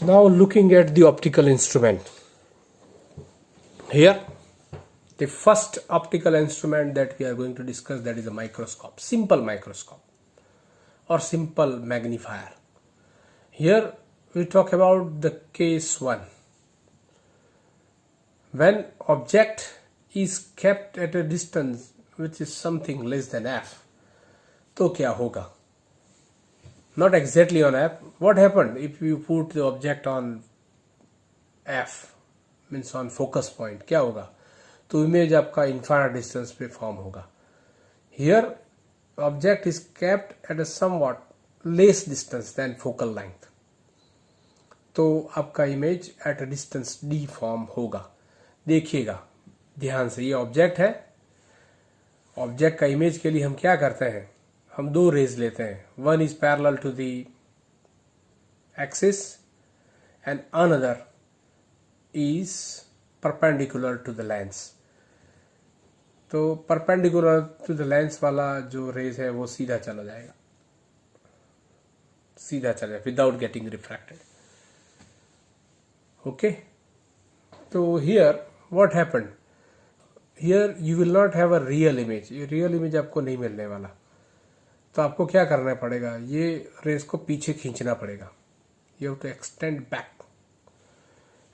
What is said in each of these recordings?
Now looking at the optical instrument. Here, the first optical instrument that we are going to discuss, that is a microscope, simple microscope or simple magnifier. Here we talk about the case 1. When object is kept at a distance which is something less than f, तो क्या होगा? Not exactly on f. What happened if you put the object on f, means on focus point? क्या होगा? तो image आपका infinite distance पे form होगा. Here object is kept at a somewhat less distance than focal length. तो आपका image at a distance d form होगा. देखिएगा ध्यान से, ये ऑब्जेक्ट है. ऑब्जेक्ट का इमेज के लिए हम क्या करते हैं? हम दो रेज लेते हैं. One is parallel to the axis and another is perpendicular to the lens. तो परपेंडिकुलर टू द लेंस वाला जो रेज है वो सीधा चला जाएगा, सीधा चला जाएगा विदाउट गेटिंग रिफ्रैक्टेड. ओके, तो here what happened, here you will not have a real image. ये रियल इमेज आपको नहीं मिलने वाला. तो आपको क्या करना पड़ेगा? ये रेस को पीछे खींचना पड़ेगा. You have to extend back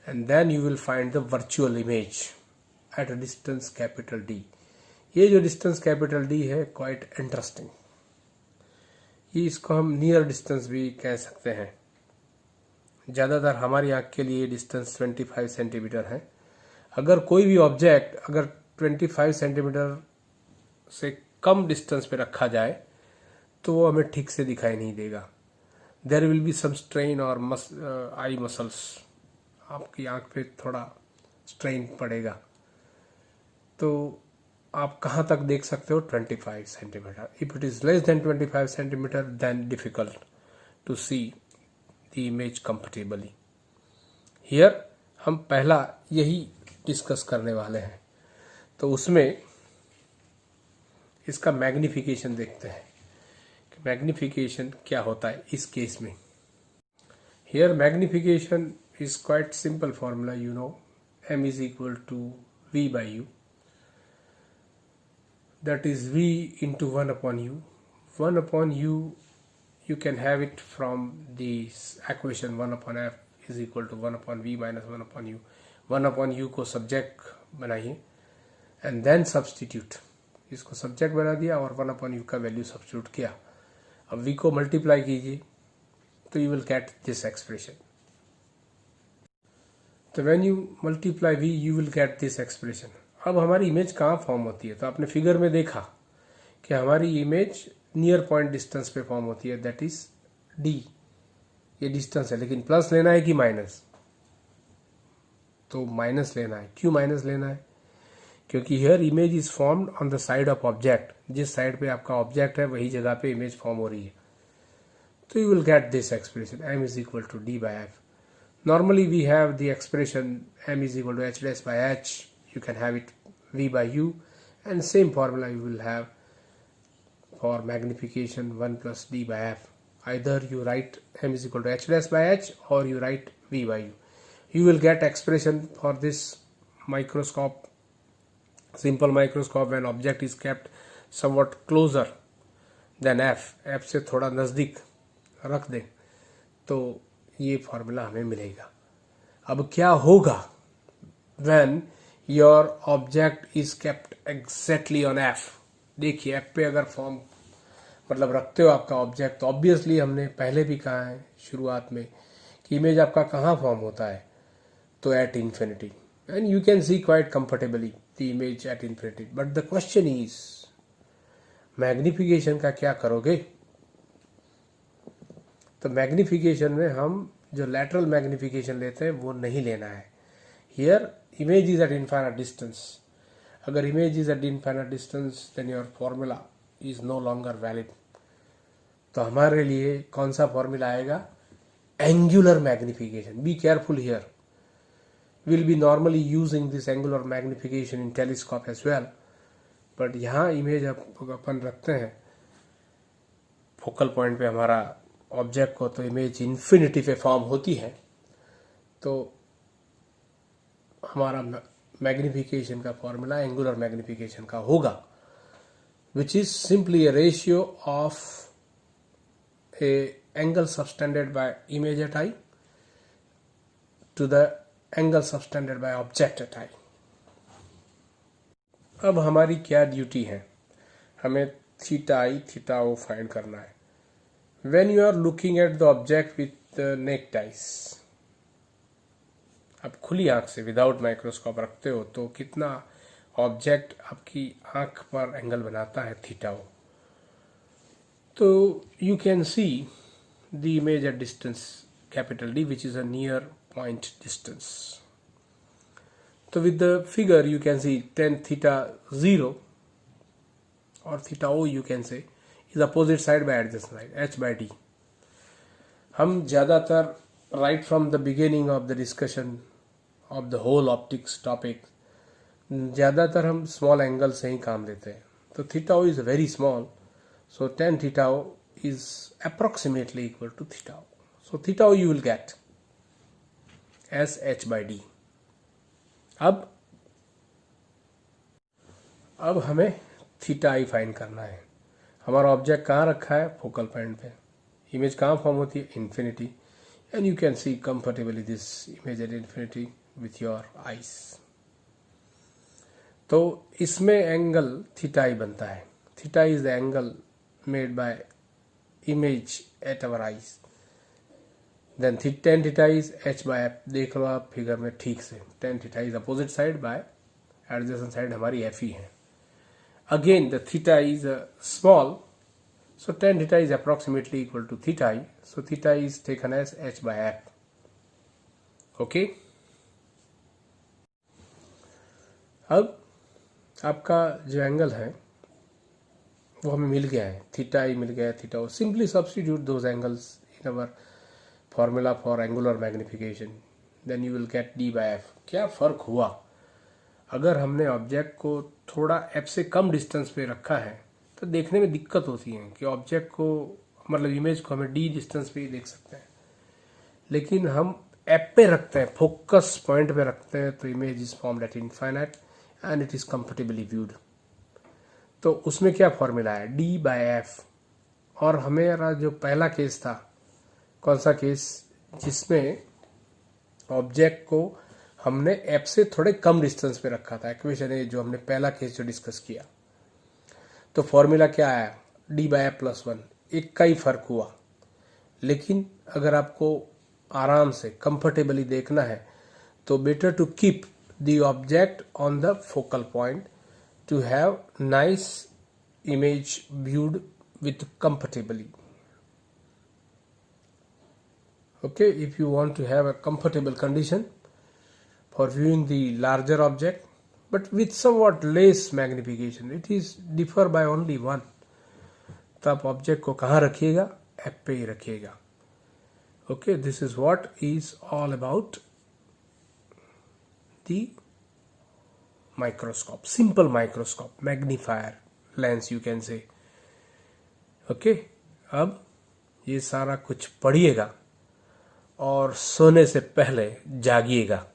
and then you will find the virtual image at a distance capital D. ये जो डिस्टेंस कैपिटल डी है क्वाइट इंटरेस्टिंग. ये इसको हम नियर डिस्टेंस भी कह सकते हैं. ज़्यादातर हमारी आंख के लिए डिस्टेंस 25 सेंटीमीटर है. अगर कोई भी ऑब्जेक्ट अगर 25 सेंटीमीटर से कम डिस्टेंस पे रखा जाए तो वो हमें ठीक से दिखाई नहीं देगा. There will be some strain और आई मसल्स, आपकी आंख पे थोड़ा स्ट्रेन पड़ेगा. तो आप कहाँ तक देख सकते हो? 25 centimetre. If it is less than 25 centimetre then difficult to see the image comfortably. Here हम पहला यही डिस्कस करने वाले हैं. तो उसमें इसका मैग्निफिकेशन देखते हैं. मैग्निफिकेशन क्या होता है इस केस में. Here magnification is quite simple formula. You know m is equal to v by u, that is v into 1 upon u. 1 upon u you can have it from the equation 1 upon f is equal to 1 upon v minus 1 upon u. 1 upon u को subject बनाइए and then substitute. इसको subject बना दिया और 1 upon u का value substitute किया. अब v को मल्टीप्लाई कीजिए तो you will get this expression. तो when you multiply v you will get this expression. अब हमारी इमेज कहाँ फॉर्म होती है? तो आपने फिगर में देखा कि हमारी इमेज नियर पॉइंट डिस्टेंस पे फॉर्म होती है, दैट इज d. ये डिस्टेंस है, लेकिन प्लस लेना है कि माइनस? तो माइनस लेना है. क्यों माइनस लेना है? क्योंकि here image is formed on the side of object. जिस साइड पे आपका ऑब्जेक्ट है वही जगह पे इमेज फॉर्म हो रही है. तो you will get this expression m is equal to d by f. Normally we have the expression m is equal to h dash by h. You can have it v by u, and same formula you will have for magnification 1 plus d by f. Either you write m is equal to h dash by h or you write v by u. You will get expression for this microscope, simple microscope, when object is kept somewhat closer than f. f से थोड़ा नज़दीक रख दें तो ये formula हमें मिलेगा. अब क्या होगा when your object is kept exactly on f? देखिए f पे अगर फॉर्म मतलब रखते हो आपका ऑब्जेक्ट, तो ऑब्वियसली हमने पहले भी कहा है शुरुआत में कि इमेज आपका कहाँ फॉर्म होता है? तो at infinity. And you can C quite comfortably the image at infinity. But the question is magnification का क्या करोगे? तो मैग्निफिकेशन में हम जो लैटरल मैग्निफिकेशन लेते हैं वो नहीं लेना है. Here image is at infinite distance. अगर image is at infinite distance then your formula is no longer valid. तो हमारे लिए कौन सा फॉर्मूला आएगा? Angular magnification. Be careful here. Will be normally using this angular magnification in telescope as well. But यहाँ image अपन रखते हैं फोकल पॉइंट पे हमारा ऑब्जेक्ट को, तो इमेज इन्फिनिटी पे फॉर्म होती है. तो हमारा मैग्निफिकेशन का फॉर्मूला एंगुलर मैग्निफिकेशन का होगा, which is simply a ratio of a angle subtended by image at eye to the angle subtended by object at eye. अब हमारी क्या ड्यूटी है, हमें थीटा आई थीटा ओ फाइंड करना है. When you are looking at the object with the naked eyes, आप खुली आंख से विदाउट माइक्रोस्कोप रखते हो तो कितना ऑब्जेक्ट आपकी आंख पर एंगल बनाता है थीटा ओ. तो you can see the image at distance capital D which is a near point distance. तो with the figure you can see tan theta 0 और theta O you can say is opposite side by adjacent side h by d. हम ज्यादातर right from the beginning of the discussion of the whole optics topic ज्यादातर हम small angle से ही काम देते हैं. तो theta O is very small, so tan theta O is approximately equal to theta O. So theta O you will get as h by d. अब हमें theta I find करना है. हमारा ऑब्जेक्ट कहाँ रखा है, फोकल पॉइंट पे. Image कहाँ फॉर्म होती है, infinity. And you can see comfortably this image at infinity with your eyes. तो इसमें एंगल थीटा आई बनता है. Theta is the angle made by image at our eyes. Then tan theta is h by f. देख लो आप figure में ठीक से, tan theta is opposite side by adjacent side हमारी f ही है. Again the theta is small, so tan theta is approximately equal to theta I. So theta is taken as h by f. Okay. अब आपका जो angle है वो हमें मिल गया है, थीटा आई मिल गया है, theta O. Simply substitute those angles in our formula for angular magnification, then you will get d by f. क्या फर्क हुआ, अगर हमने ऑब्जेक्ट को थोड़ा f से कम डिस्टेंस पे रखा है तो देखने में दिक्कत होती है कि ऑब्जेक्ट को, मतलब इमेज को हमें d डिस्टेंस पे ही देख सकते हैं. लेकिन हम f पे रखते हैं, फोकस पॉइंट पे रखते हैं, तो image is formed at infinite and it is comfortably viewed. तो उसमें क्या फॉर्मूला है, d by f. और हमेरा जो पहला केस था, कौन सा केस, जिसमें ऑब्जेक्ट को हमने f से थोड़े कम डिस्टेंस पे रखा था. इक्वेशन है जो हमने पहला केस जो डिस्कस किया. तो फॉर्मूला क्या आया, d by f plus 1. एक का ही फर्क हुआ. लेकिन अगर आपको आराम से कंफर्टेबली देखना है तो better to keep the object on the focal point to have nice image viewed with comfortably. Okay, if you want to have a comfortable condition for viewing the larger object, but with somewhat less magnification, it is differ by only 1. तो आप object को कहाँ रखिएगा, F पे ही रखिएगा. Okay, this is what is all about the microscope, simple microscope, magnifier lens you can से. Okay, अब ये सारा कुछ पढ़िएगा और सोने से पहले जागिएगा.